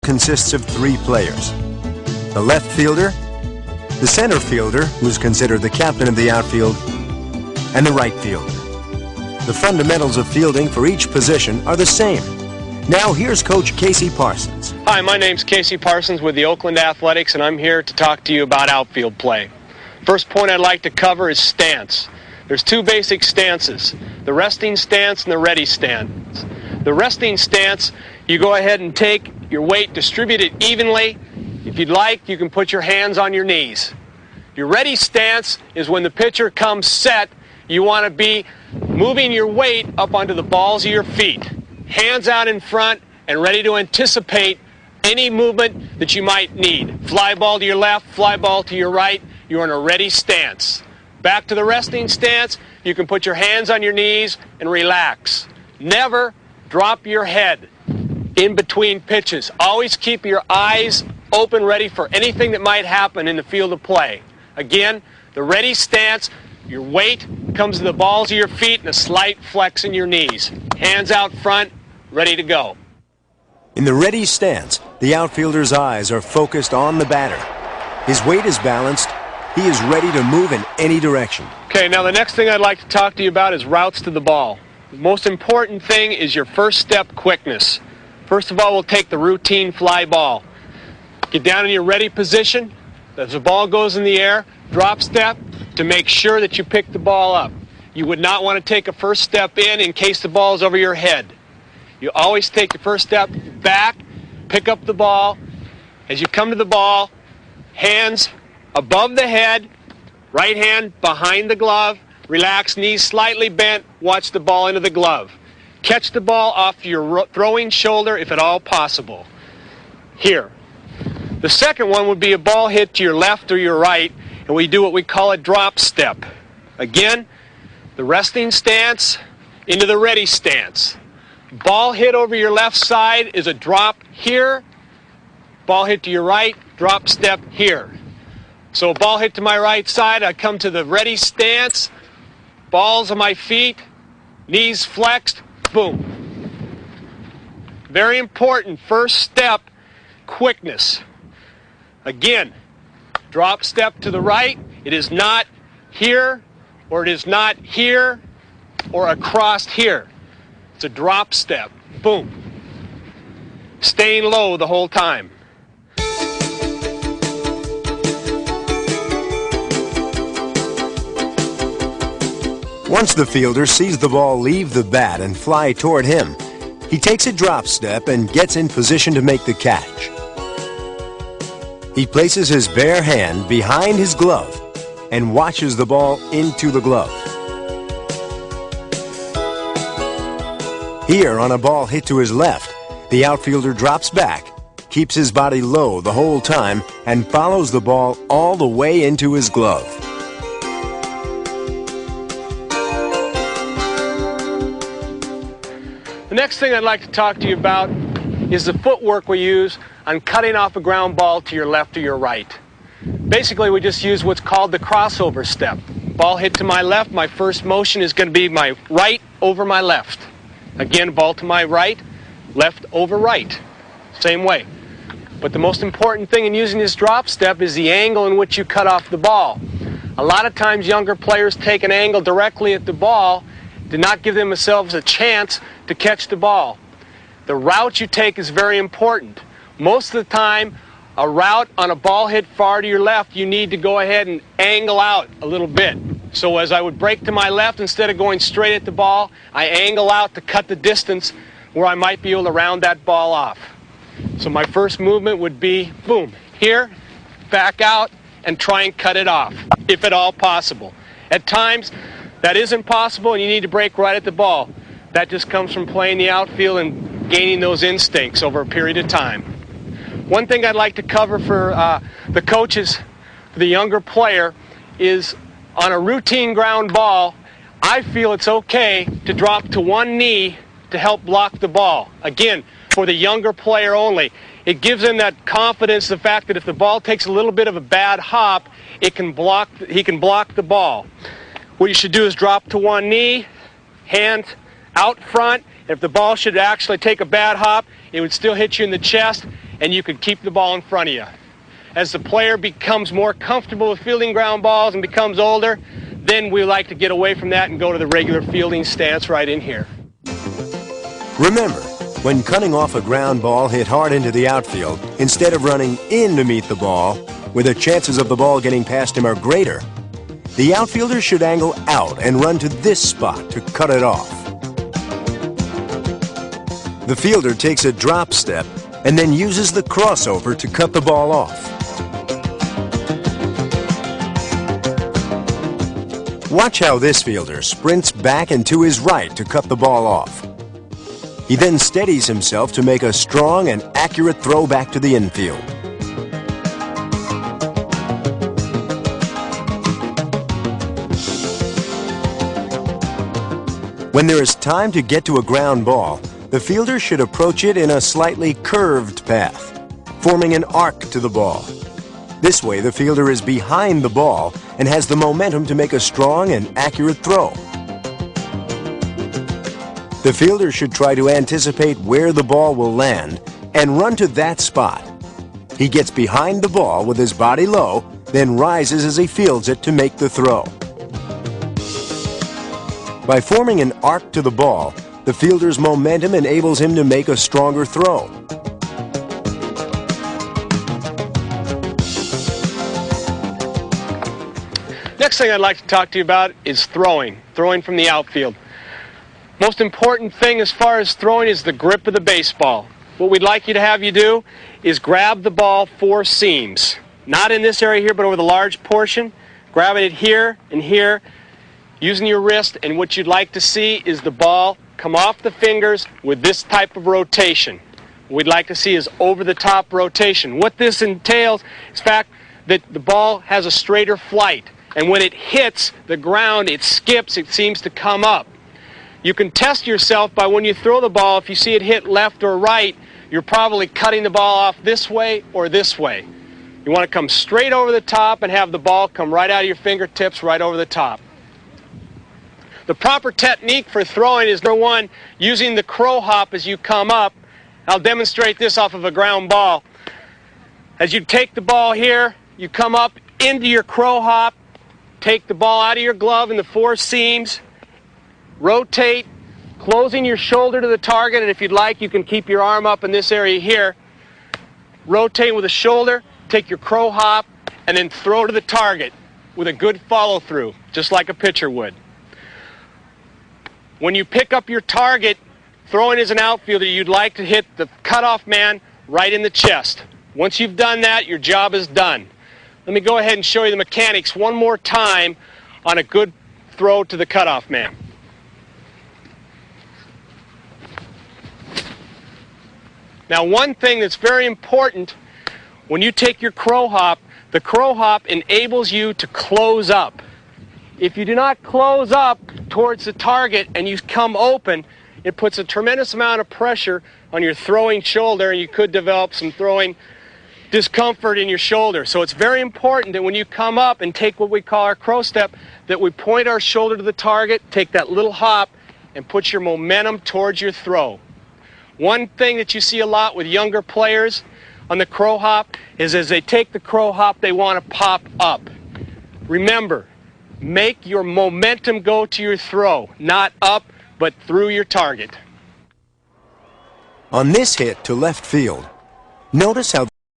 consists of 3 players: the left fielder, the center fielder, who's considered the captain of the outfield, and the right fielder. The fundamentals of fielding for each position are the same. Now here's Coach Casey Parsons. Hi, my name's Casey Parsons with the Oakland Athletics, and I'm here to talk to you about outfield play. First point I'd like to cover is stance. There's 2 basic stances, the resting stance and the ready stance. The resting stance, you go ahead and take your weight, distribute it evenly. If you'd like, you can put your hands on your knees. Your ready stance is when the pitcher comes set, you want to be moving your weight up onto the balls of your feet. Hands out in front and ready to anticipate any movement that you might need. Fly ball to your left, fly ball to your right, you're in a ready stance. Back to the resting stance, you can put your hands on your knees and relax. Never drop your head in between pitches. Always keep your eyes open, ready for anything that might happen in the field of play. Again, the ready stance, your weight comes to the balls of your feet and a slight flex in your knees. Hands out front, ready to go. In the ready stance, the outfielder's eyes are focused on the batter. His weight is balanced. He is ready to move in any direction. Okay, now the next thing I'd like to talk to you about is routes to the ball. The most important thing is your first step quickness. First of all, we'll take the routine fly ball. Get down in your ready position. As the ball goes in the air, drop step to make sure that you pick the ball up. You would not want to take a first step in case the ball is over your head. You always take your first step back, pick up the ball. As you come to the ball, hands above the head, right hand behind the glove, relax, knees slightly bent, watch the ball into the glove. Catch the ball off your throwing shoulder if at all possible. Here. The second one would be a ball hit to your left or your right, and we do what we call a drop step. Again, the resting stance into the ready stance. Ball hit over your left side is a drop here. Ball hit to your right, drop step here. So a ball hit to my right side, I come to the ready stance, balls on my feet, knees flexed, boom. Very important, first step, quickness. Again, drop step to the right. It is not here, or it is not here, or across here. It's a drop step. Boom. Staying low the whole time. Once the fielder sees the ball leave the bat and fly toward him, he takes a drop step and gets in position to make the catch. He places his bare hand behind his glove and watches the ball into the glove. Here, on a ball hit to his left, the outfielder drops back, keeps his body low the whole time, and follows the ball all the way into his glove. The next thing I'd like to talk to you about is the footwork we use on cutting off a ground ball to your left or your right. Basically, we just use what's called the crossover step. Ball hit to my left, my first motion is going to be my right over my left. Again, ball to my right, left over right. Same way. But the most important thing in using this drop step is the angle in which you cut off the ball. A lot of times younger players take an angle directly at the ball, do not give themselves a chance to catch the ball. The route you take is very important. Most of the time, a route on a ball hit far to your left, you need to go ahead and angle out a little bit. So as I would break to my left, instead of going straight at the ball, I angle out to cut the distance where I might be able to round that ball off. So my first movement would be, boom, here, back out, and try and cut it off, if at all possible. At times, that isn't possible, and you need to break right at the ball. That just comes from playing the outfield and gaining those instincts over a period of time. One thing I'd like to cover for the coaches, for the younger player, is on a routine ground ball, I feel it's okay to drop to one knee to help block the ball. Again, for the younger player only. It gives him that confidence, the fact that if the ball takes a little bit of a bad hop, he can block the ball. What you should do is drop to one knee, hand out front. If the ball should actually take a bad hop, it would still hit you in the chest, and you could keep the ball in front of you. As the player becomes more comfortable with fielding ground balls and becomes older, then we like to get away from that and go to the regular fielding stance right in here. Remember, when cutting off a ground ball hit hard into the outfield, instead of running in to meet the ball, where the chances of the ball getting past him are greater, the outfielder should angle out and run to this spot to cut it off. The fielder takes a drop step and then uses the crossover to cut the ball off. Watch how this fielder sprints back and to his right to cut the ball off. He then steadies himself to make a strong and accurate throw back to the infield. When there is time to get to a ground ball, the fielder should approach it in a slightly curved path, forming an arc to the ball. This way, the fielder is behind the ball and has the momentum to make a strong and accurate throw. The fielder should try to anticipate where the ball will land and run to that spot. He gets behind the ball with his body low, then rises as he fields it to make the throw. By forming an arc to the ball, the fielder's momentum enables him to make a stronger throw. Next thing I'd like to talk to you about is throwing from the outfield. Most important thing as far as throwing is the grip of the baseball. What we'd like you to have you do is grab the ball 4 seams. Not in this area here, but over the large portion. Grabbing it here and here, using your wrist, and what you'd like to see is the ball come off the fingers with this type of rotation. What we'd like to see is over-the-top rotation. What this entails is the fact that the ball has a straighter flight, and when it hits the ground, it skips, it seems to come up. You can test yourself by when you throw the ball, if you see it hit left or right, you're probably cutting the ball off this way or this way. You want to come straight over the top and have the ball come right out of your fingertips, right over the top. The proper technique for throwing is, number 1, using the crow hop as you come up. I'll demonstrate this off of a ground ball. As you take the ball here, you come up into your crow hop, take the ball out of your glove in the 4 seams, rotate, closing your shoulder to the target, and if you'd like, you can keep your arm up in this area here. Rotate with the shoulder, take your crow hop, and then throw to the target with a good follow-through, just like a pitcher would. When you pick up your target, throwing as an outfielder, you'd like to hit the cutoff man right in the chest. Once you've done that, your job is done. Let me go ahead and show you the mechanics one more time on a good throw to the cutoff man. Now, one thing that's very important, when you take your crow hop, the crow hop enables you to close up. If you do not close up towards the target and you come open, it puts a tremendous amount of pressure on your throwing shoulder, and you could develop some throwing discomfort in your shoulder. So it's very important that when you come up and take what we call our crow step, that we point our shoulder to the target, take that little hop, and put your momentum towards your throw. One thing that you see a lot with younger players on the crow hop is as they take the crow hop, they want to pop up. Remember, make your momentum go to your throw, not up, but through your target. On this hit to left field, notice how